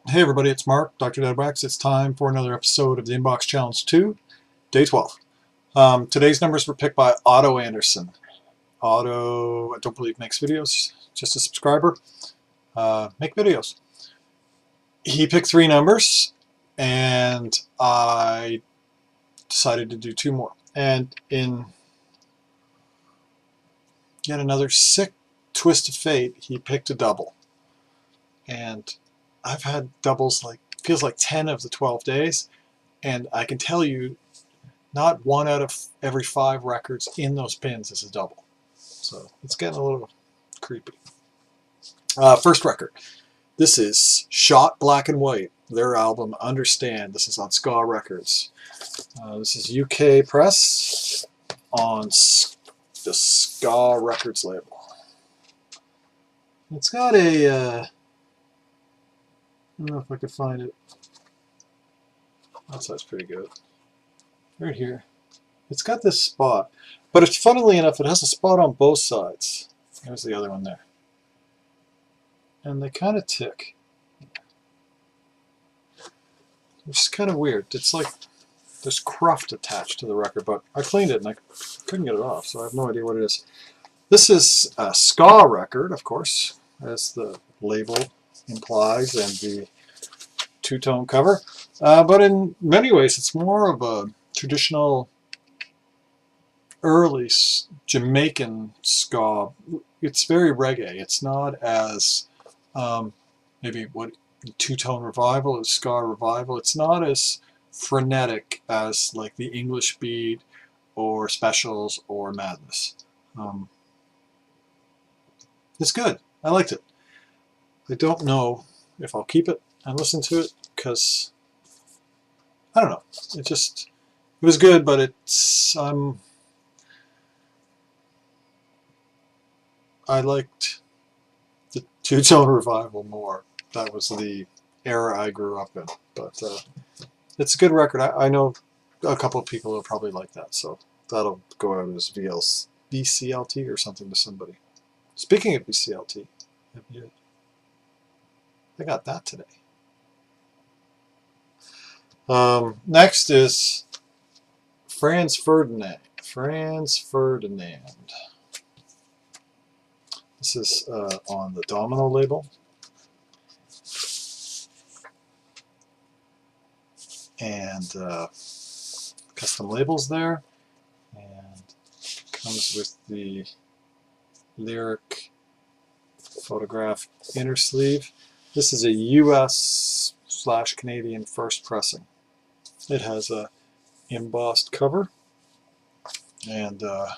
Hey everybody, it's Mark, DoctorDeadwax's. It's time for another episode of the Inbox Challenge 2, Day 12. Today's numbers were picked by Otto Andersson. Otto, I don't believe makes videos, just a subscriber. Make videos. He picked 3 numbers, and I decided to do 2 more. And in yet another sick twist of fate, he picked a double. And I've had doubles feels like 10 of the 12 days, and I can tell you not 1 out of every 5 records in those pins is a double. So it's getting a little creepy. First record. This is Shot Black and White, their album Understand. This is on Ska Records. This is UK press on the Ska Records label. It's got a I don't know if I could find it. That side's pretty good. Right here. It's got this spot. But it's, funnily enough, it has a spot on both sides. There's the other one there. And they kind of tick. Which is kind of weird. It's like there's cruft attached to the record, but I cleaned it and I couldn't get it off, so I have no idea what it is. This is a ska record, of course, as the label implies, and the 2-tone cover, but in many ways it's more of a traditional early Jamaican ska. It's very reggae. It's not as maybe what 2-tone revival is, ska revival. It's not as frenetic as like the English Beat or Specials or Madness. It's good. I liked it. I don't know if I'll keep it and listen to it because I don't know. It was good, but it's I liked the 2-tone revival more. That was the era I grew up in. But it's a good record. I know a couple of people will probably like that, so that'll go out as VCLT or something to somebody. Speaking of VCLT, I got that today. Next is Franz Ferdinand. Franz Ferdinand. This is on the Domino label. And custom labels there. And comes with the lyric photograph inner sleeve. This is a US/Canadian first pressing. It has a embossed cover, and so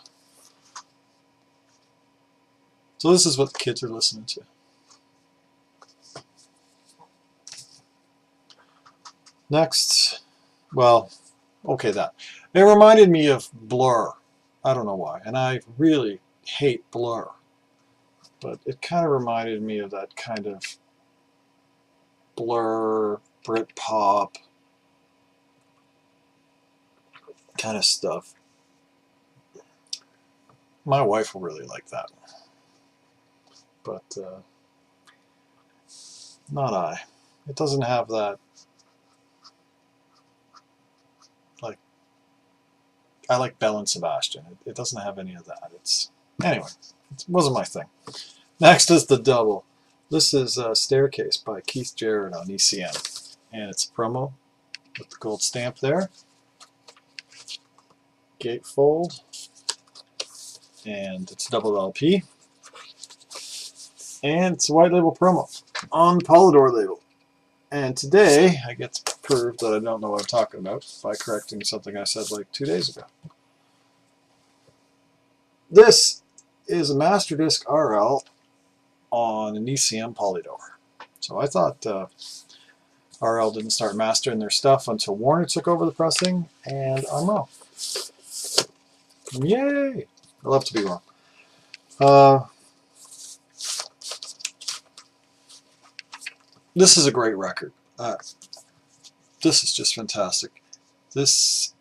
this is what the kids are listening to. Next, well, okay, that. It reminded me of Blur. I don't know why, and I really hate Blur, but it kind of reminded me of that kind of Blur, Britpop kind of stuff. My wife will really like that, but not I. It doesn't have that, like, I like Belle and Sebastian. It doesn't have any of that. Anyway, it wasn't my thing. Next is the double. This is Staircase by Keith Jarrett on ECM, and it's a promo with the gold stamp there. Gatefold, and it's a double LP, and it's a white label promo on the Polydor label. And today I get to prove that I don't know what I'm talking about by correcting something I said like 2 days ago. This is a Master Disc RL on an ECM Polydor. So I thought RL didn't start mastering their stuff until Warner took over the pressing, and I'm wrong. Yay! I love to be wrong. This is a great record. This is just fantastic. This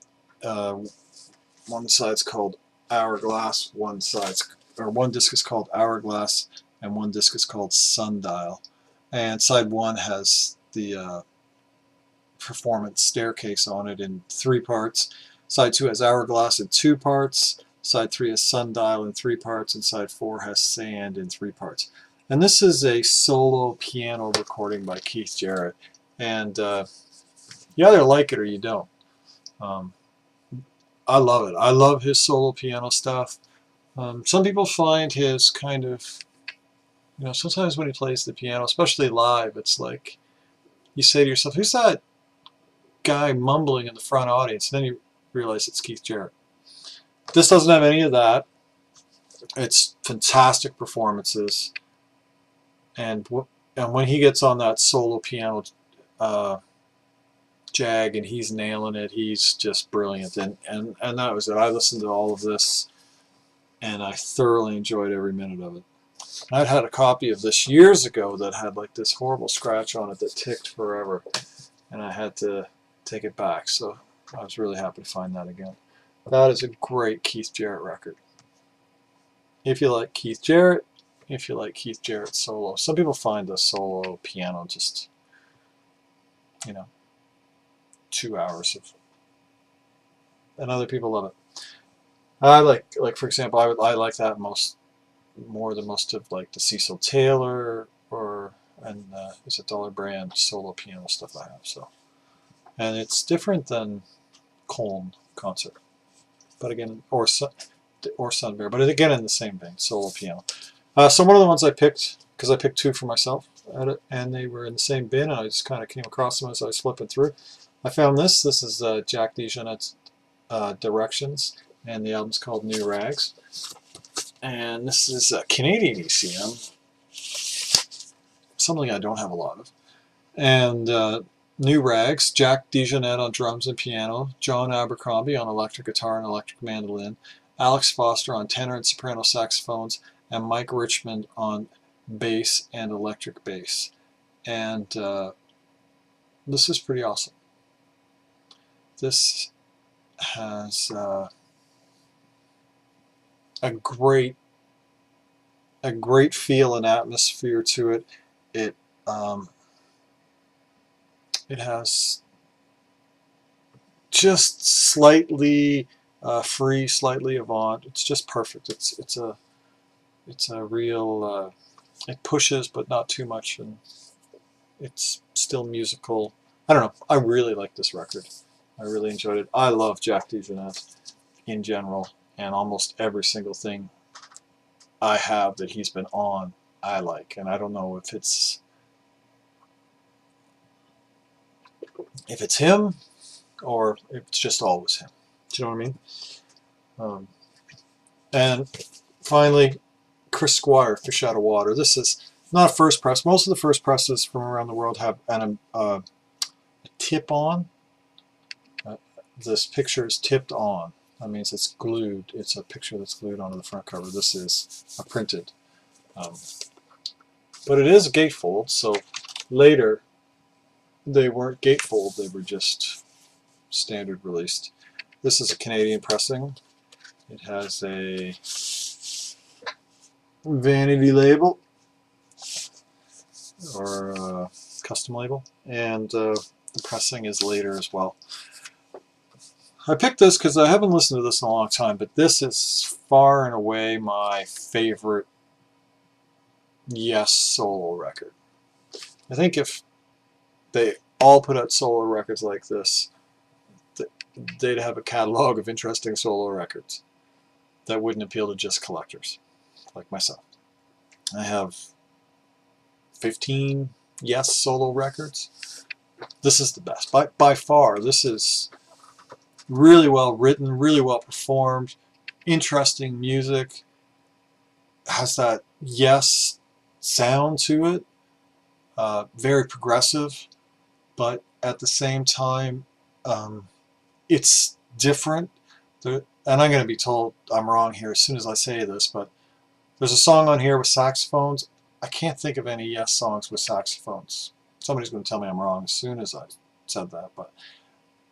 one side's called Hourglass, one disc is called Hourglass, and one disc is called Sundial. And side 1 has the performance staircase on it in 3 parts. Side 2 has hourglass in 2 parts. Side 3 has sundial in 3 parts, and side 4 has sand in 3 parts. And this is a solo piano recording by Keith Jarrett. And you either like it or you don't. I love it. I love his solo piano stuff. Some people find his kind of, sometimes when he plays the piano, especially live, it's like you say to yourself, who's that guy mumbling in the front audience? And then you realize it's Keith Jarrett. This doesn't have any of that. It's fantastic performances. And when he gets on that solo piano jag and he's nailing it, he's just brilliant. And that was it. I listened to all of this and I thoroughly enjoyed every minute of it. I'd had a copy of this years ago that had like this horrible scratch on it that ticked forever, and I had to take it back, so I was really happy to find that again. That is a great Keith Jarrett record. If you like Keith Jarrett, if you like Keith Jarrett solo. Some people find the solo piano just, 2 hours of, and other people love it. I like for example, I like that more than most of like the Cecil Taylor and is it Dollar Brand solo piano stuff I have. So, and it's different than Colne concert, but again, or Sun Bear, but again in the same vein, solo piano. So one of the ones I picked, because I picked 2 for myself, and they were in the same bin, and I just kind of came across them as I was flipping through. I found this. This is Jack Dejohnette's Directions, and the album's called New Rags. And this is a Canadian ECM, something I don't have a lot of. And New Rags, Jack Dejohnette on drums and piano, John Abercrombie on electric guitar and electric mandolin, Alex Foster on tenor and soprano saxophones, and Mike Richmond on bass and electric bass. And this is pretty awesome. This has a great feel and atmosphere to it. It has just slightly free, slightly avant. It's just perfect. It's a real. It pushes, but not too much, and it's still musical. I don't know. I really like this record. I really enjoyed it. I love Jack Dejohnette in general, and almost every single thing I have that he's been on, I like. And I don't know if it's him or if it's just always him. Do you know what I mean? And finally, Chris Squire, Fish Out of Water. This is not a first press. Most of the first presses from around the world have a tip on. This picture is tipped on. That means it's glued. It's a picture that's glued onto the front cover. This is a printed. But it is a gatefold, so later they weren't gatefold, they were just standard released. This is a Canadian pressing. It has a vanity label or a custom label, and the pressing is later as well. I picked this because I haven't listened to this in a long time, but this is far and away my favorite Yes solo record. I think if they all put out solo records like this, they'd have a catalog of interesting solo records that wouldn't appeal to just collectors like myself. I have 15 Yes solo records. This is the best. By far, this is really well written, really well performed, interesting music, has that Yes sound to it, very progressive, but at the same time it's different. And I'm going to be told I'm wrong here as soon as I say this, but there's a song on here with saxophones. I can't think of any Yes songs with saxophones. Somebody's going to tell me I'm wrong as soon as I said that, but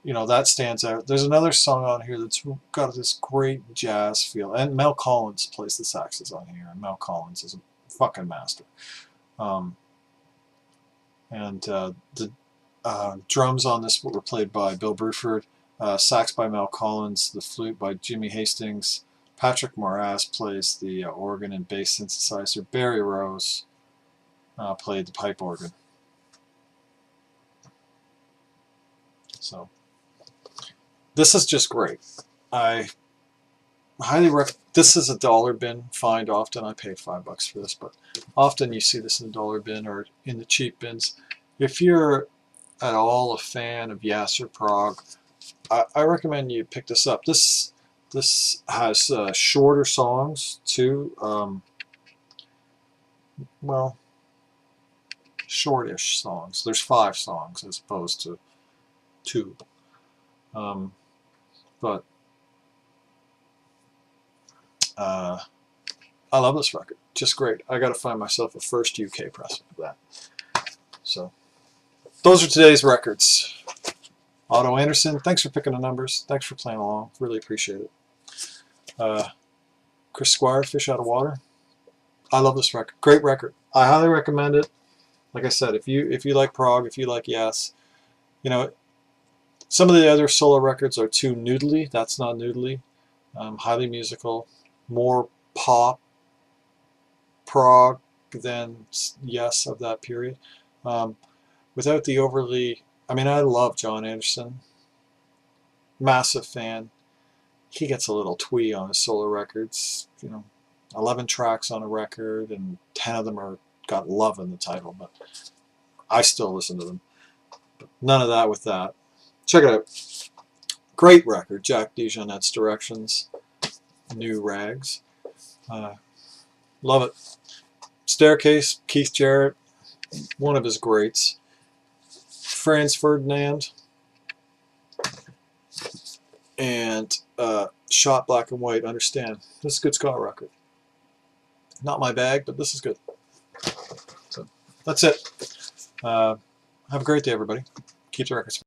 that stands out. There's another song on here that's got this great jazz feel, and Mel Collins plays the saxes on here, and Mel Collins is a fucking master. And And the drums on this were played by Bill Bruford, sax by Mel Collins, the flute by Jimmy Hastings. Patrick Moraz plays the organ and bass synthesizer. Barry Rose played the pipe organ. So this is just great. I highly recommend. This is a dollar bin find often. I paid $5 for this, but often you see this in the dollar bin or in the cheap bins. If you're at all a fan of Yes or Prog, I recommend you pick this up. This has shorter songs too. Well, shortish songs. There's 5 songs as opposed to 2. But I love this record. Just great. I got to find myself a first UK pressing of that. So those are today's records. Otto Andersson, thanks for picking the numbers. Thanks for playing along. Really appreciate it. Chris Squire, Fish Out of Water. I love this record. Great record. I highly recommend it. Like I said, if you like prog, if you like Yes, you know, some of the other solo records are too noodly. That's not noodly. Highly musical, more pop, prog than Yes of that period. Without the overly, I mean, I love John Andersson. Massive fan. He gets a little twee on his solo records. You know, 11 tracks on a record, and 10 of them are got love in the title, but I still listen to them. But none of that with that. Check it out. Great record. Jack Dejohnette's Directions. New Rags. Love it. Staircase, Keith Jarrett. One of his greats. Franz Ferdinand. And Shot Black and White. Understand. This is a good ska record. Not my bag, but this is good. So that's it. Have a great day, everybody. Keep the records.